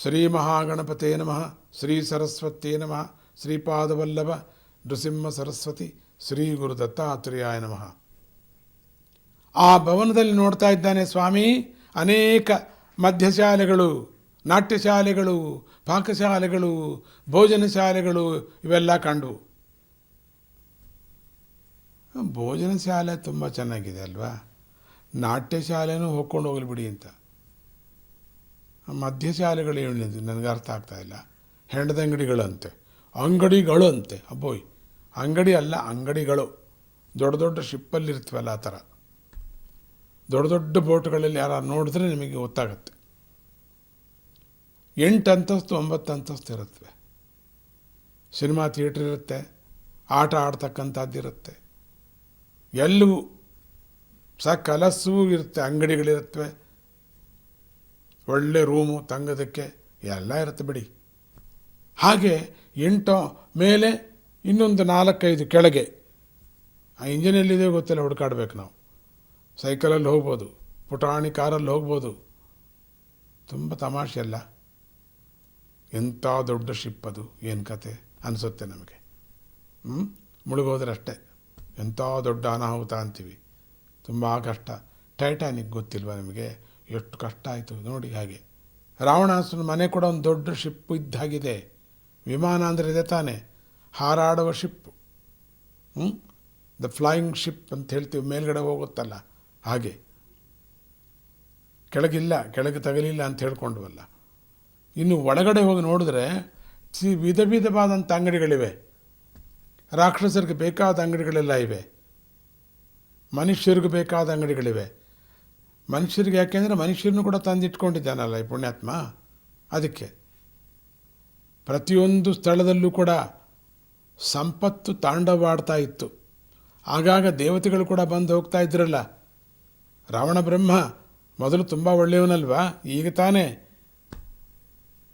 ಶ್ರೀ ಮಹಾಗಣಪತೇ ನಮಃ, ಶ್ರೀ ಸರಸ್ವತೇ ನಮಃ, ಶ್ರೀಪಾದವಲ್ಲಭ ನೃಸಿಂಹ ಸರಸ್ವತಿ, ಶ್ರೀ ಗುರು ದತ್ತಾತ್ರೇಯಾಯ ನಮಃ. ಆ ಭವನದಲ್ಲಿ ನೋಡ್ತಾ ಇದ್ದಾನೆ ಸ್ವಾಮಿ, ಅನೇಕ ಮಧ್ಯಶಾಲೆಗಳು, ನಾಟ್ಯಶಾಲೆಗಳು, ಪಾಕಶಾಲೆಗಳು, ಭೋಜನ ಶಾಲೆಗಳು ಇವೆಲ್ಲ ಕಂಡು. ಭೋಜನ ಶಾಲೆ ತುಂಬ ಚೆನ್ನಾಗಿದೆ ಅಲ್ವಾ, ನಾಟ್ಯ ಶಾಲೆನೂ ಹೋಗ್ಕೊಂಡು ಹೋಗ್ಲಿಬಿಡಿ ಅಂತ. ಮಧ್ಯಶಾಲೆಗಳು ಹೇಳಿದ್ದು ನನಗೆ ಅರ್ಥ ಆಗ್ತಾಯಿಲ್ಲ. ಹೆಂಡದಂಗಡಿಗಳಂತೆ, ಅಂಗಡಿಗಳು ಅಂತೆ. ಅಬ್ಬೋಯ್, ಅಂಗಡಿ ಅಲ್ಲ, ಅಂಗಡಿಗಳು. ದೊಡ್ಡ ದೊಡ್ಡ ಶಿಪ್ಪಲ್ಲಿರ್ತವಲ್ಲ ಆ ಥರ. ದೊಡ್ಡ ದೊಡ್ಡ ಬೋಟ್ಗಳಲ್ಲಿ ಯಾರು ನೋಡಿದ್ರೆ ನಿಮಗೆ ಗೊತ್ತಾಗುತ್ತೆ. 8 ಅಂತಸ್ತು 9 ಅಂತಸ್ತು ಇರುತ್ತವೆ. ಸಿನಿಮಾ ಥಿಯೇಟ್ರ್ ಇರುತ್ತೆ, ಆಟ ಆಡ್ತಕ್ಕಂಥದ್ದಿರುತ್ತೆ, ಎಲ್ಲವೂ ಸಕಲಸವೂ ಇರುತ್ತೆ. ಅಂಗಡಿಗಳಿರುತ್ತವೆ, ಒಳ್ಳೆ ರೂಮು ತಂಗೋದಕ್ಕೆ ಎಲ್ಲ ಇರುತ್ತೆ ಬಿಡಿ. ಹಾಗೆ 8 ಮೇಲೆ ಇನ್ನೊಂದು 4-5 ಕೆಳಗೆ. ಆ ಇಂಜಿನಲ್ಲಿದೆ ಗೊತ್ತಿಲ್ಲ, ಹುಡುಕಾಡ್ಬೇಕು ನಾವು. ಸೈಕಲಲ್ಲಿ ಹೋಗ್ಬೋದು, ಪುಟಾಣಿ ಕಾರಲ್ಲಿ ಹೋಗ್ಬೋದು. ತುಂಬ ತಮಾಷೆ ಅಲ್ಲ. ಎಂಥ ದೊಡ್ಡ ಶಿಪ್ ಅದು, ಏನು ಕತೆ ಅನಿಸುತ್ತೆ ನಮಗೆ. ಮುಳುಗೋದ್ರೆ ಅಷ್ಟೇ, ಎಂಥ ದೊಡ್ಡ ಅನಾಹುತ ಅಂತೀವಿ. ತುಂಬ ಕಷ್ಟ. ಟೈಟಾನಿಕ್ ಗೊತ್ತಿಲ್ವ ನಿಮಗೆ, ಎಷ್ಟು ಕಷ್ಟ ಆಯಿತು ನೋಡಿ. ಹಾಗೆ ರಾವಣಾಸುರನ ಮನೆ ಕೂಡ ಒಂದು ದೊಡ್ಡ ಶಿಪ್ ಇದ್ದಾಗಿದೆ. ವಿಮಾನ ಅಂದರೆ ಇದೆ ತಾನೆ, ಹಾರಾಡುವ ಶಿಪ್. ದ ಫ್ಲೈಯಿಂಗ್ ಶಿಪ್ ಅಂತ ಹೇಳ್ತೀವಿ, ಮೇಲ್ಗಡೆ ಹೋಗುತ್ತಲ್ಲ ಹಾಗೆ. ಕೆಳಗಿಲ್ಲ, ಕೆಳಗೆ ತಗಲಿಲ್ಲ ಅಂತ ಹೇಳ್ಕೊಂಡ್ವಲ್ಲ. ಇನ್ನು ಒಳಗಡೆ ಹೋಗಿ ನೋಡಿದ್ರೆ ವಿಧ ವಿಧವಾದಂಥ ಅಂಗಡಿಗಳಿವೆ. ರಾಕ್ಷಸರಿಗೆ ಬೇಕಾದ ಅಂಗಡಿಗಳೆಲ್ಲ ಇವೆ, ಮನುಷ್ಯರಿಗೆ ಬೇಕಾದ ಅಂಗಡಿಗಳಿವೆ. ಮನುಷ್ಯರಿಗೆ ಯಾಕೆಂದರೆ ಮನುಷ್ಯರನ್ನು ಕೂಡ ತಂದಿಟ್ಕೊಂಡಿದ್ದಾನಲ್ಲ ಈ ಪುಣ್ಯಾತ್ಮ. ಅದಕ್ಕೆ ಪ್ರತಿಯೊಂದು ಸ್ಥಳದಲ್ಲೂ ಕೂಡ ಸಂಪತ್ತು ತಾಂಡವಾಡ್ತಾ ಇತ್ತು. ಆಗಾಗ ದೇವತೆಗಳು ಕೂಡ ಬಂದು ಹೋಗ್ತಾ ಇದ್ರಲ್ಲ. ರಾವಣ ಬ್ರಹ್ಮ ಮೊದಲು ತುಂಬ ಒಳ್ಳೆಯವನಲ್ವಾ, ಈಗ ತಾನೇ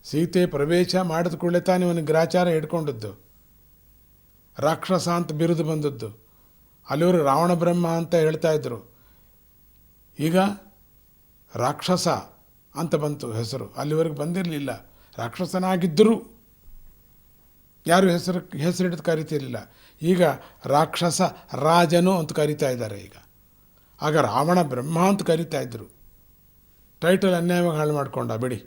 ಸೀತೆ ಪ್ರವೇಶ ಮಾಡಿದ ಕೂಡಲೇ ತಾನೇ ಅವನಿಗೆ ಗ್ರಾಚಾರ ಹಿಡ್ಕೊಂಡದ್ದು, ರಾಕ್ಷಸ ಅಂತ ಬಿರುದು ಬಂದದ್ದು. ಅಲ್ಲಿವರು ರಾವಣ ಬ್ರಹ್ಮ ಅಂತ ಹೇಳ್ತಾ ಇದ್ದರು, ಈಗ ರಾಕ್ಷಸ ಅಂತ ಬಂತು ಹೆಸರು. ಅಲ್ಲಿವರೆಗೆ ಬಂದಿರಲಿಲ್ಲ. ರಾಕ್ಷಸನಾಗಿದ್ದರೂ ಯಾರು ಹೆಸರಿಡಿದು ಕರಿತಿರಲಿಲ್ಲ. ಈಗ ರಾಕ್ಷಸ ರಾಜನು ಅಂತ ಕರಿತಾ ಇದ್ದಾರೆ ಈಗ. ಆಗ ರಾವಣ ಬ್ರಹ್ಮ ಅಂತ ಕರಿತಾ ಇದ್ದರು. ಟೈಟಲ್ ಅನ್ಯಾಯವಾಗಿ ಹಾಳು ಮಾಡ್ಕೊಂಡ ಬಿಡಿ.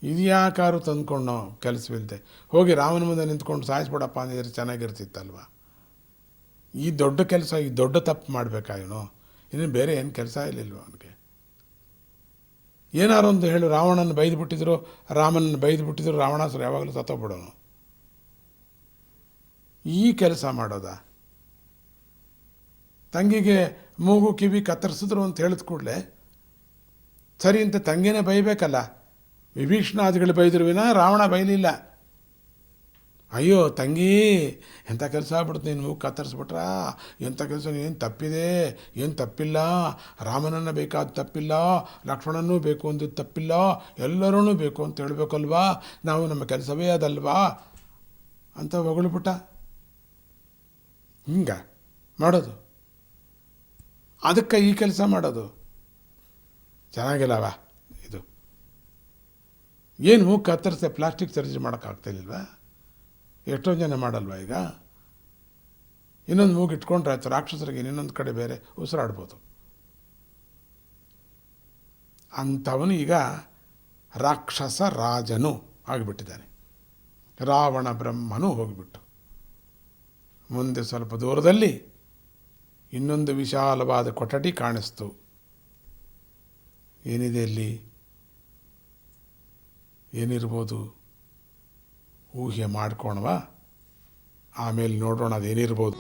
ಇದು ಯಾಕಾರು ತಂದ್ಕೊಂಡು ನಾವು ಕೆಲಸವಿಲ್ಲದೆ ಹೋಗಿ ರಾಮನ ಮುಂದೆ ನಿಂತ್ಕೊಂಡು ಸಾಯಿಸ್ಬಿಡಪ್ಪ ಅಂದಿದ್ರೆ ಚೆನ್ನಾಗಿರ್ತಿತ್ತಲ್ವ. ಈ ದೊಡ್ಡ ಕೆಲಸ, ಈ ದೊಡ್ಡ ತಪ್ಪು ಮಾಡಬೇಕಾ ಇವನು? ಇನ್ನು ಬೇರೆ ಏನು ಕೆಲಸ ಇರಲಿಲ್ವ ಅವನಿಗೆ? ಏನಾರು ಒಂದು ಹೇಳು, ರಾವಣನ ಬೈದು ಬಿಟ್ಟಿದ್ರು, ರಾಮನನ್ನು ಬೈದು ಬಿಟ್ಟಿದ್ರು, ರಾವಣಾಸುರ ಯಾವಾಗಲೂ ಸತ್ತೋಗ್ಬಿಡೋನು. ಈ ಕೆಲಸ ಮಾಡೋದ? ತಂಗಿಗೆ ಮೂಗು ಕಿವಿ ಕತ್ತರಿಸಿದ್ರು ಅಂತ ಹೇಳಿದ ಕೂಡಲೇ ಸರಿ ಅಂತ ತಂಗಿನೇ ಬೈಬೇಕಲ್ಲ. ವಿಭೀಷಣಾದಿಗಳು ಬೈದ್ರು ವಿನ ರಾವಣ ಬೈಲಿಲ್ಲ. ಅಯ್ಯೋ ತಂಗಿ, ಎಂಥ ಕೆಲಸ ಆಗ್ಬಿಡುತ್ತೆ, ನೀನು ಮೂಗು ಕತ್ತರಿಸ್ಬಿಟ್ರಾ, ಎಂಥ ಕೆಲಸ, ಏನು ತಪ್ಪಿದೆ? ಏನು ತಪ್ಪಿಲ್ಲ. ರಾಮನನ್ನು ಬೇಕಾದ ತಪ್ಪಿಲ್ಲ, ಲಕ್ಷ್ಮಣನೂ ಬೇಕು ಅಂದಿದ್ದು ತಪ್ಪಿಲ್ಲ, ಎಲ್ಲರೂ ಬೇಕು ಅಂತ ಹೇಳಬೇಕಲ್ವಾ, ನಾವು ನಮ್ಮ ಕೆಲಸವೇ ಅದಲ್ವಾ ಅಂತ ಹೊಗಳ್ಬಿಟ್ಟ. ಹಿಂಗೆ ಮಾಡೋದು, ಅದಕ್ಕೆ ಈ ಕೆಲಸ ಮಾಡೋದು ಚೆನ್ನಾಗಿಲ್ಲವಾ? ಇದು ಏನು ಮೂಗು ಕತ್ತರಿಸಿ ಪ್ಲಾಸ್ಟಿಕ್ ಸರ್ಜರಿ ಮಾಡೋಕ್ಕಾಗ್ತಿಲ್ವಾ? ಎಷ್ಟೊಂದು ಜನ ಮಾಡಲ್ವ ಈಗ? ಇನ್ನೊಂದು ಮೂಗು ಇಟ್ಕೊಂಡ್ರೆ ಆಯ್ತು, ರಾಕ್ಷಸರಿಗೆ ಇನ್ನೊಂದು ಕಡೆ ಬೇರೆ ಉಸಿರಾಡ್ಬೋದು. ಅಂಥವನು ಈಗ ರಾಕ್ಷಸ ರಾಜನು ಆಗಿಬಿಟ್ಟಿದ್ದಾನೆ. ರಾವಣ ಬ್ರಹ್ಮನೂ ಹೋಗಿಬಿಟ್ಟು ಮುಂದೆ ಸ್ವಲ್ಪ ದೂರದಲ್ಲಿ ಇನ್ನೊಂದು ವಿಶಾಲವಾದ ಕೊಠಡಿ ಕಾಣಿಸ್ತು. ಏನಿದೆ ಅಲ್ಲಿ? ಏನಿರ್ಬೋದು? ಊಹೆ ಮಾಡ್ಕೊಣವಾ, ಆಮೇಲೆ ನೋಡೋಣ ಅದೇನಿರ್ಬೋದು.